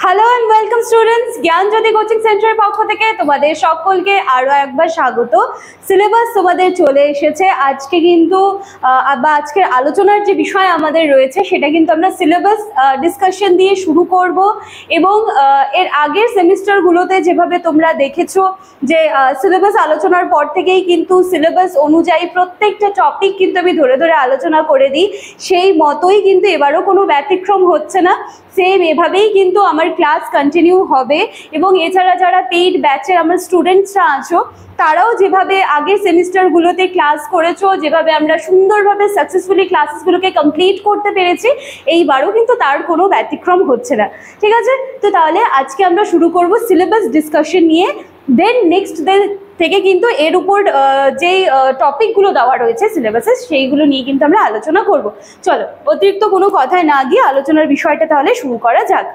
Hello and welcome students, Gyanjyoti coaching সেন্টারের পক্ষ থেকে তোমাদের সকলকে আরও একবার স্বাগত। সিলেবাস তোমাদের চলে এসেছে। আজকে কিন্তু আজকের আলোচনার যে বিষয় আমাদের রয়েছে সেটা কিন্তু আমরা সিলেবাস ডিসকাশন দিয়ে শুরু করব। এবং এর আগের সেমিস্টারগুলোতে যেভাবে তোমরা দেখেছো যে সিলেবাস আলোচনার পর থেকেই কিন্তু সিলেবাস অনুযায়ী প্রত্যেকটা টপিক কিন্তু আমি ধরে ধরে আলোচনা করে দিই, সেই মতোই কিন্তু এবারও কোনো ব্যতিক্রম হচ্ছে না। সেম এভাবেই কিন্তু আমার ক্লাস কন্টিনিউ হবে। এবং এছাড়া যারা পেইড ব্যাচের আমার স্টুডেন্টসরা আছো, তারাও যেভাবে আগের সেমিস্টারগুলোতে ক্লাস করেছো, যেভাবে আমরা সুন্দরভাবে সাকসেসফুলি ক্লাসেসগুলোকে কমপ্লিট করতে পেরেছি, এইবারও কিন্তু তার কোনো ব্যতিক্রম হচ্ছে না। ঠিক আছে, তো তাহলে আজকে আমরা শুরু করব সিলেবাস ডিসকাশন নিয়ে। দেন নেক্সট থেকে কিন্তু এর উপর যেই টপিকগুলো দেওয়া রয়েছে সিলেবাসে সেইগুলো নিয়ে কিন্তু আমরা আলোচনা করব। চলো অতিরিক্ত কোনো কথায় না গিয়ে আলোচনার বিষয়টা তাহলে শুরু করা যাক।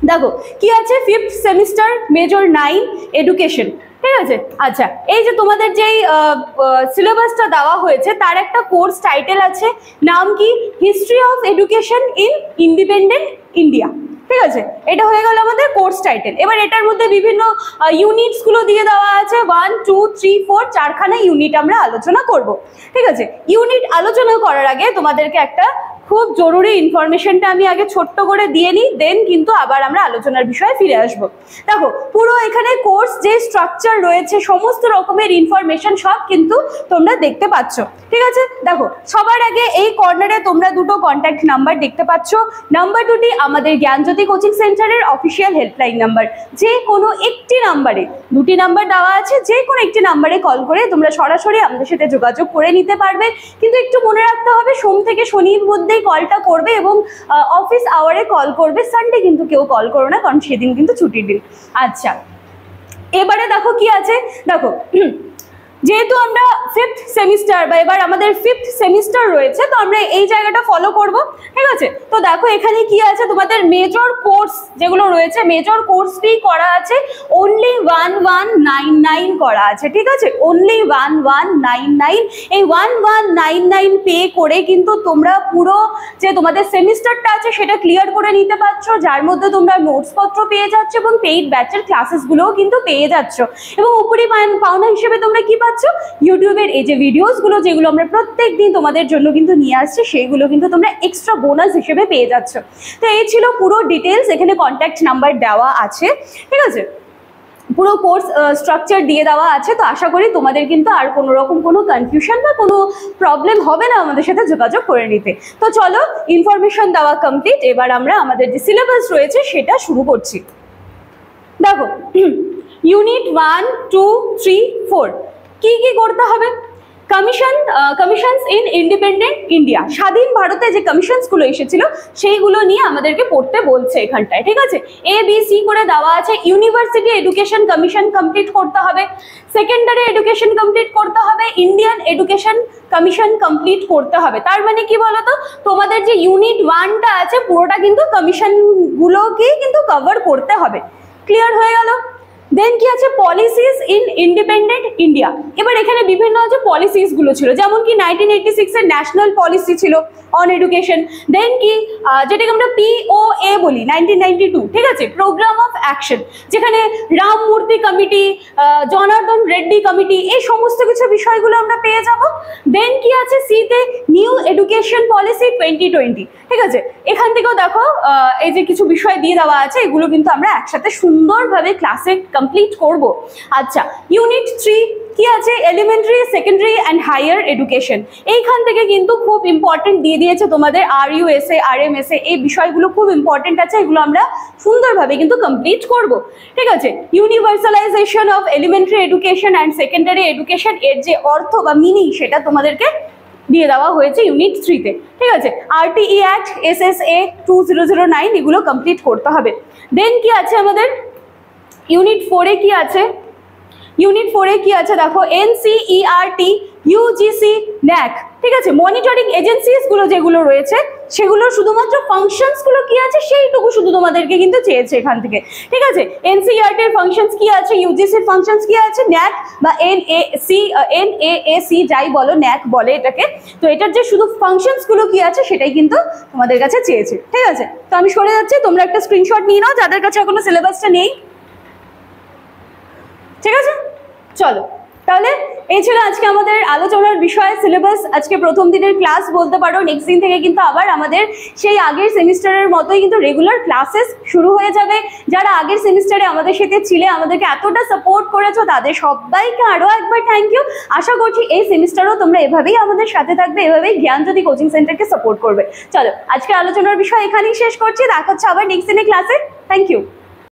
দেখো কি আছে, 5th সেমিস্টার মেজর 9 এডুকেশন। ঠিক আছে, আচ্ছা এই যে তোমাদের যেই সিলেবাসটা দেওয়া হয়েছে তার একটা কোর্স টাইটেল আছে, নাম কি? History of education in independent India. ঠিক আছে, এটা হয়ে গেল আমাদের কোর্স টাইটেল। এবার এটার মধ্যে বিভিন্ন ইউনিটসগুলো দিয়ে দেওয়া আছে, 1, 2, 3, 4 চারখানা ইউনিট আমরা আলোচনা করব। ঠিক আছে, ইউনিট আলোচনা করার আগে তোমাদেরকে একটা খুব জরুরি ইনফরমেশনটা আমি আগে ছোট্ট করে দিয়ে নিই, দেন কিন্তু আবার আমরা আলোচনার বিষয়ে ফিরে আসব। দেখো পুরো এখানে কোর্স যে স্ট্রাকচার রয়েছে, সমস্ত রকমের ইনফরমেশন সব কিন্তু তোমরা দেখতে পাচ্ছ। ঠিক আছে, দেখো সবার আগে এই কর্নারে তোমরা দুটো কন্ট্যাক্ট নাম্বার দেখতে পাচ্ছ। নাম্বার দুটি আমাদের জ্ঞানজ্যোতি কোচিং সেন্টারের অফিসিয়াল হেল্পলাইন নাম্বার। যে কোনো একটি নাম্বারে, দুটি নাম্বার দেওয়া আছে, যে কোনো একটি নাম্বারে কল করে তোমরা সরাসরি আমাদের সাথে যোগাযোগ করে নিতে পারবে। কিন্তু একটু মনে রাখতে হবে, সোম থেকে শনির মধ্যে কলটা করবে এবং অফিস আওয়ারে কল করবে। সানডে কিন্তু কেউ কল করো না, কারণ সেদিন কিন্তু ছুটির দিন। আচ্ছা এবারে দেখো কি আছে, দেখো যেহেতু আমরা 5th সেমিস্টার বা এবার আমাদের 5th সেমিস্টার রয়েছে, তো আমরা এই জায়গাটা ফলো করব। ঠিক আছে, তো দেখো এখানে কি আছে, তোমাদের মেজর কোর্স যেগুলো রয়েছে, মেজর কোর্স ফি করা আছে অনলি 1199 করা আছে। ঠিক আছে, অনলি 1199। এই 1199 পে করে কিন্তু তোমরা পুরো যে তোমাদের সেমিস্টারটা আছে সেটা ক্লিয়ার করে নিতে পারছো, যার মধ্যে তোমরা নোটসপত্র পেয়ে যাচ্ছ এবং পেইড ব্যাচের ক্লাসেসগুলোও কিন্তু পেয়ে যাচ্ছ। এবং উপরি পাওনা হিসেবে তোমরা কি পাচ্ছ, ইউটিউবের এই যে ভিডিওসগুলো যেগুলো আমরা প্রত্যেক দিন তোমাদের জন্য কিন্তু নিয়ে আসছি, সেইগুলো কিন্তু তোমরা এক্সট্রা বোনাস হিসেবে পেয়ে যাচ্ছ। তো এই ছিল পুরো ডিটেলস, এখানে কন্ট্যাক্ট নাম্বার দেওয়া আছে। ঠিক আছে, পুরো কোর্স স্ট্রাকচার দিয়ে দেওয়া আছে। তো আশা করি তোমাদের কিন্তু আর কোনো রকম কোনো কনফিউশন বা কোনো প্রবলেম হবে না আমাদের সাথে যোগাযোগ করে নিতে। তো চলো ইনফরমেশন দেওয়া কমপ্লিট, এবার আমরা আমাদের যে সিলেবাস রয়েছে সেটা শুরু করছি। দেখো ইউনিট 1, 2, 3, 4 কি কি করতে হবে? কমিশনস ইন ইন্ডিপেন্ডেন্ট ইন্ডিয়া, স্বাধীন ভারতে যে কমিশনসগুলো এসেছিল সেইগুলো নিয়ে আমাদেরকে পড়তে বলছে এখানটায়। ঠিক আছে, ABC করে দেওয়া আছে। ইউনিভার্সিটি এডুকেশন কমিশন কমপ্লিট করতে হবে, সেকেন্ডারি এডুকেশন কমপ্লিট করতে হবে, ইন্ডিয়ান এডুকেশন কমিশন কমপ্লিট করতে হবে। তার মানে কি বলতো, তোমাদের যে ইউনিট 1টা আছে পুরোটা কিন্তু কমিশনগুলোকেই কিন্তু কভার করতে হবে। ক্লিয়ার হয়ে গেল? দেন কি আছে, পলিসিস ইন ইন্ডিপেন্ডেন্ট ইন্ডিয়া। এবার এখানে বিভিন্ন যে পলিসিসগুলো ছিল, যেমন কি 1986 এর ন্যাশনাল পলিসি ছিল অন এডুকেশন। দেন কি যেটাকে আমরা POA বলি 1992। ঠিক আছে, প্রোগ্রাম অফ অ্যাকশন, যেখানে রামমূর্তি কমিটি, জনার্দন রেড্ডি কমিটি, এই সমস্ত কিছু বিষয়গুলো আমরা পেয়ে যাব। দেন কি আছে, সিতে নিউ এডুকেশন পলিসি 2020। ঠিক আছে, এখান থেকেও দেখো এই যে কিছু বিষয় দিয়ে দেওয়া আছে, এগুলো কিন্তু আমরা একসাথে সুন্দরভাবে ক্লাসে কমপ্লিট করব। আচ্ছা ইউনিট 3 কি আছে, elementary, secondary and higher education. এইখান থেকে কিন্তু খুব ইম্পর্টেন্ট দিয়ে দিয়েছে তোমাদের RUSA, RMSA, এই বিষয়গুলো খুব ইম্পর্টেন্ট আছে, এগুলো আমরা সুন্দরভাবে কিন্তু কমপ্লিট করব। ঠিক আছে, universalization of elementary education and secondary education, এর যে অর্থ বা মিনিং সেটা তোমাদেরকে দিয়ে দেওয়া হয়েছে ইউনিট 3-তে। ঠিক আছে, RTE অ্যাক্ট, SSA 2009 এগুলো কমপ্লিট করতে হবে। দেন কি আছে আমাদের ইউনিট 4-এ কি আছে, ইউনিট 4-এ কি আছে দেখো, NCERT ইউজিসি, ন্যাক, ঠিক আছে, মনিটরিং এজেন্সিস গুলো যেগুলো রয়েছে সেগুলোর শুধুমাত্র ফাংশনস গুলো কি আছে সেইটুকু শুধু তোমাদেরকে কিন্তু চেয়েছে এখান থেকে, ঠিক আছে। এনসিইআরটি এর ফাংশনস কি আছে, ইউজিসির ফাংশনস কি আছে, ন্যাক বা এনএএসি যাই বলো, ন্যাক বলে এটাকে, তো এটার যে শুধু ফাংশনস গুলো কি আছে সেটাই কিন্তু তোমাদের কাছে চেয়েছে, ঠিক আছে। তো আমি সরে যাচ্ছি, তোমরা একটা স্ক্রিনশট নিয়ে নাও যাদের কাছে এখনো সিলেবাসটা নেই, ঠিক আছে। চলো তাহলে এই ছিল আজকে আমাদের আলোচনার বিষয়, সিলেবাস। আজকে প্রথম দিনের ক্লাস বলতে পারো, নেক্সট দিন থেকে কিন্তু আবার আমাদের সেই আগের সেমিস্টারের মতোই কিন্তু রেগুলার ক্লাসেস শুরু হয়ে যাবে। যারা আগের সেমিস্টারে আমাদের সাথে ছিলে, আমাদেরকে এতটা সাপোর্ট করেছো, তাদের সবাইকে আরও একবার থ্যাংক ইউ। আশা করছি এই সেমিস্টারও তোমরা এভাবেই আমাদের সাথে থাকবে, এভাবেই জ্ঞানজ্যোতি কোচিং সেন্টারকে সাপোর্ট করবে। চলো আজকের আলোচনার বিষয় এখানেই শেষ করছি, দেখা হচ্ছে আবার নেক্সট দিনের ক্লাসে। Thank you.